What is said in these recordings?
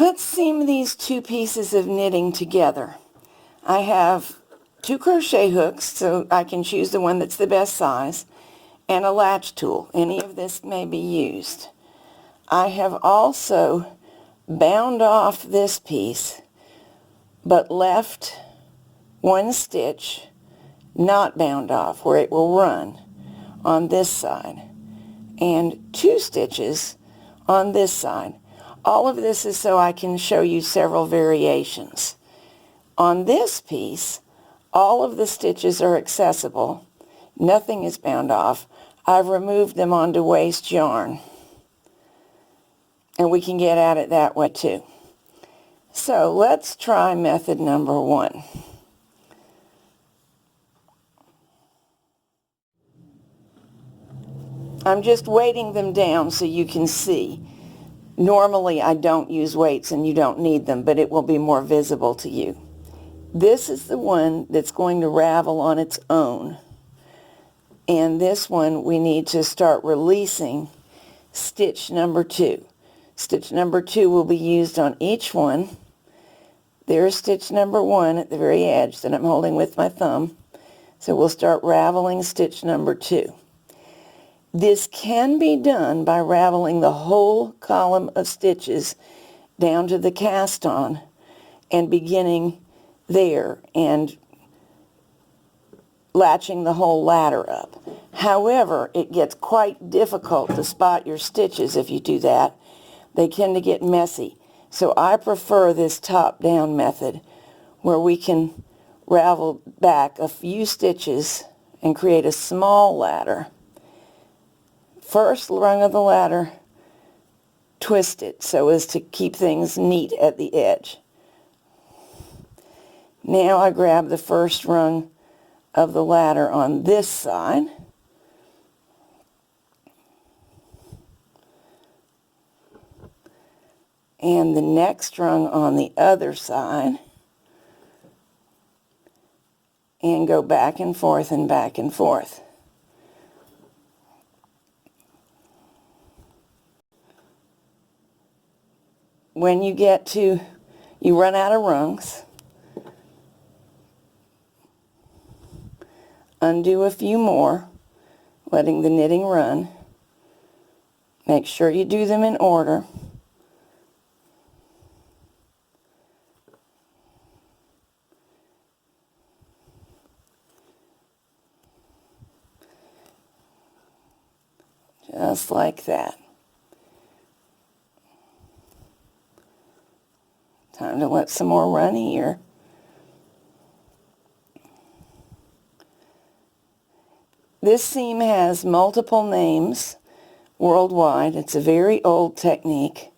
Let's seam these two pieces of knitting together. I have 2 crochet hooks, so I can choose the one that's the best size, and a latch tool. Any of this may be used. I have also bound off this piece, but left 1 stitch not bound off where it will run on this side, and 2 stitches on this side. All of this is so I can show you several variations. On this piece, all of the stitches are accessible. Nothing is bound off. I've removed them onto waste yarn, and we can get at it that way too. So let's try method number 1. I'm just weighting them down so you can see. Normally I don't use weights and you don't need them, but it will be more visible to you. This is the one that's going to ravel on its own. And this one we need to start releasing stitch number 2. Stitch number 2 will be used on each one. There's stitch number 1 at the very edge that I'm holding with my thumb. So we'll start raveling stitch number 2. This can be done by raveling the whole column of stitches down to the cast on and beginning there and latching the whole ladder up. However, it gets quite difficult to spot your stitches if you do that. They tend to get messy. So I prefer this top-down method where we can ravel back a few stitches and create a small ladder. First rung of the ladder, twist it so as to keep things neat at the edge. Now I grab the first rung of the ladder on this side, and the next rung on the other side, and go back and forth and back and forth. When you get to, you run out of rungs, undo a few more, letting the knitting run. Make sure you do them in order. Just like that. Time to let some more run here. This seam has multiple names worldwide. It's a very old technique.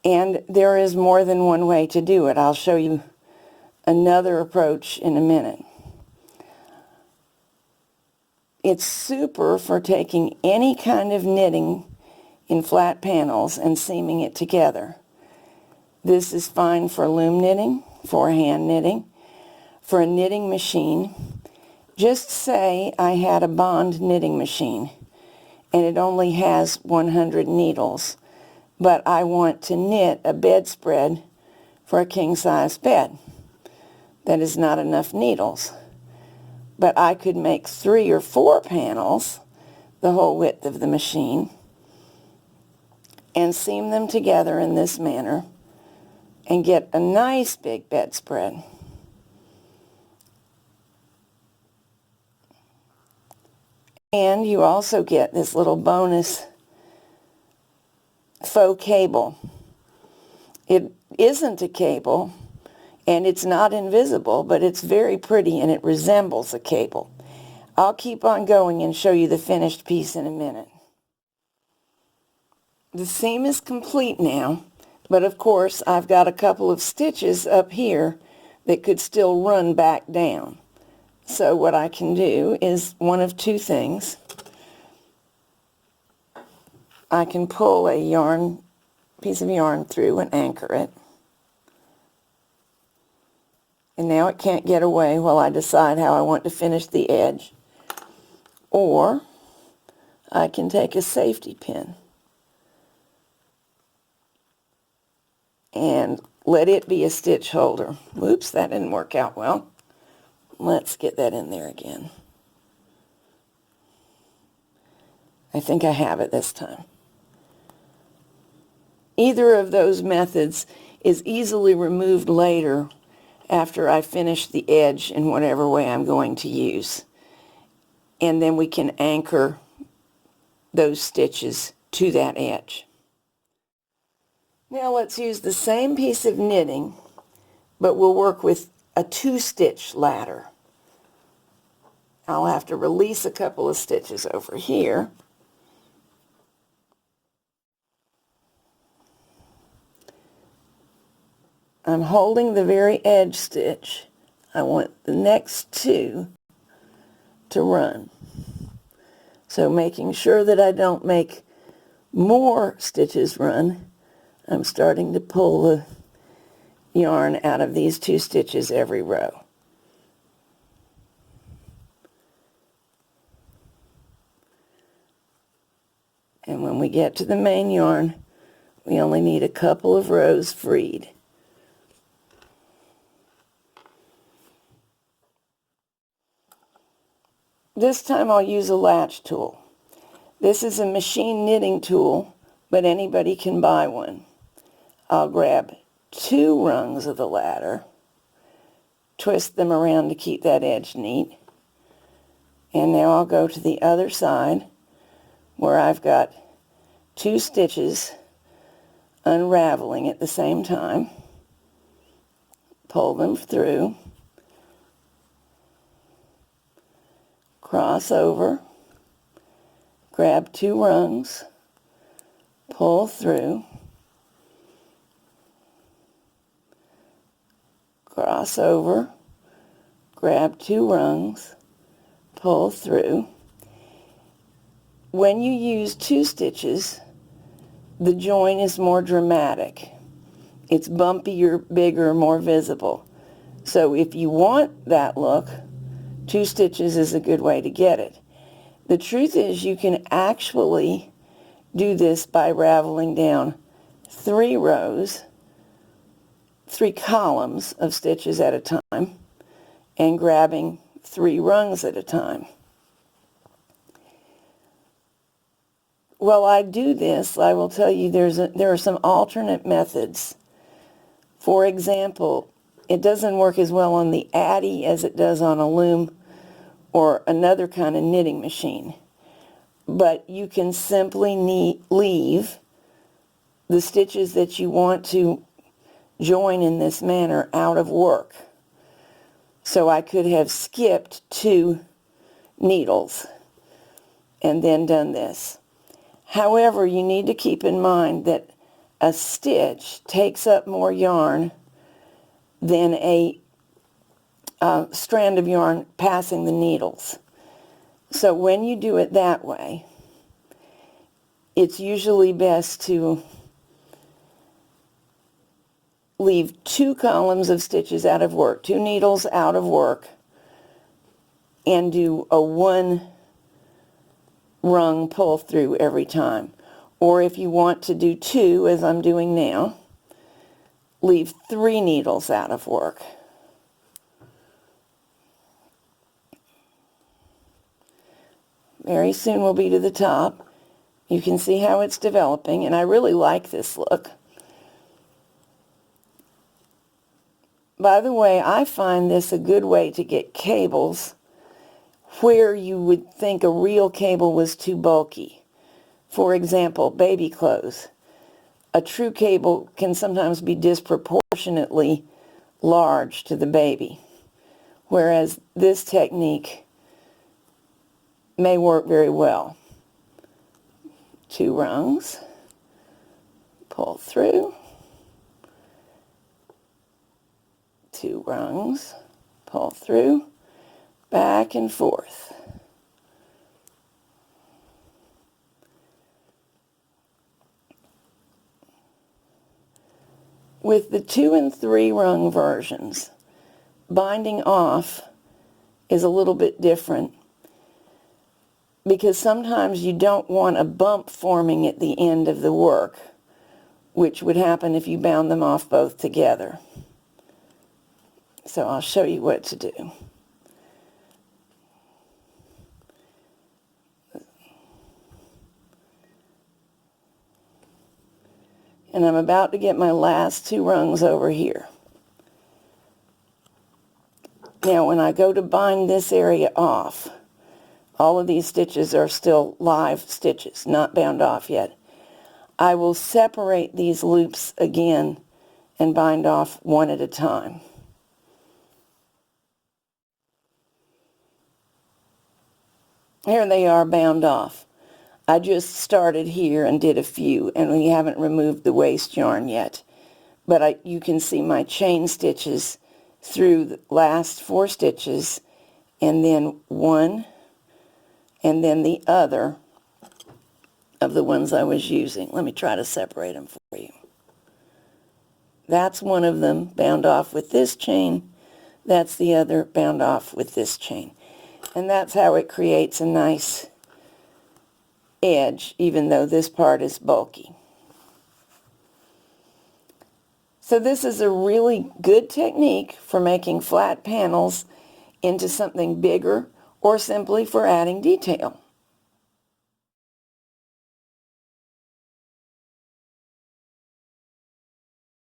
And there is more than one way to do it. I'll show you another approach in a minute. It's super for taking any kind of knitting in flat panels and seaming it together. This is fine for loom knitting, for hand knitting, for a knitting machine. Just say I had a Bond knitting machine and it only has 100 needles, but I want to knit a bedspread for a king-size bed. That is not enough needles. But I could make 3 or 4 panels, the whole width of the machine, and seam them together in this manner and get a nice big bedspread. And you also get this little bonus faux cable. It isn't a cable and it's not invisible, but it's very pretty and it resembles a cable. I'll keep on going and show you the finished piece in a minute. The seam is complete now. But of course, I've got a couple of stitches up here that could still run back down. So what I can do is one of 2 things. I can pull a piece of yarn through and anchor it. And now it can't get away while I decide how I want to finish the edge. Or I can take a safety pin and let it be a stitch holder. Whoops, that didn't work out well. Let's get that in there again. I think I have it this time. Either of those methods is easily removed later after I finish the edge in whatever way I'm going to use. And then we can anchor those stitches to that edge. Now let's use the same piece of knitting, but we'll work with a 2-stitch ladder. I'll have to release a couple of stitches over here. I'm holding the very edge stitch. I want the next 2 to run. So making sure that I don't make more stitches run, I'm starting to pull the yarn out of these 2 stitches every row. And when we get to the main yarn, we only need a couple of rows freed. This time I'll use a latch tool. This is a machine knitting tool, but anybody can buy one. I'll grab 2 rungs of the ladder, twist them around to keep that edge neat, and now I'll go to the other side where I've got 2 stitches unraveling at the same time, pull them through, cross over, grab 2 rungs, pull through, cross over, grab 2 rungs, pull through. When you use 2 stitches, the join is more dramatic. It's bumpier, bigger, more visible. So if you want that look, 2 stitches is a good way to get it. The truth is you can actually do this by raveling down 3 rows, 3 columns of stitches at a time, and grabbing 3 rungs at a time. While I do this, I will tell you there are some alternate methods. For example, it doesn't work as well on the Addi as it does on a loom or another kind of knitting machine. But you can simply leave the stitches that you want to join in this manner out of work. So I could have skipped 2 needles and then done this. However, you need to keep in mind that a stitch takes up more yarn than a strand of yarn passing the needles. So when you do it that way, it's usually best to leave 2 columns of stitches out of work, 2 needles out of work, and do a 1 rung pull through every time. Or if you want to do 2, as I'm doing now, leave 3 needles out of work. Very soon we'll be to the top. You can see how it's developing, and I really like this look. By the way, I find this a good way to get cables where you would think a real cable was too bulky. For example, baby clothes. A true cable can sometimes be disproportionately large to the baby, whereas this technique may work very well. 2 rungs, pull through, 2 rungs, pull through, back and forth. With the 2 and 3 rung versions, binding off is a little bit different because sometimes you don't want a bump forming at the end of the work which would happen if you bound them off both together. So I'll show you what to do. And I'm about to get my last 2 rungs over here. Now when I go to bind this area off, all of these stitches are still live stitches, not bound off yet. I will separate these loops again and bind off one at a time. Here they are bound off. I just started here and did a few, and we haven't removed the waste yarn yet. But you can see my chain stitches through the last 4 stitches, and then one, and then the other of the ones I was using. Let me try to separate them for you. That's one of them bound off with this chain. That's the other bound off with this chain. And that's how it creates a nice edge, even though this part is bulky. So this is a really good technique for making flat panels into something bigger, or simply for adding detail.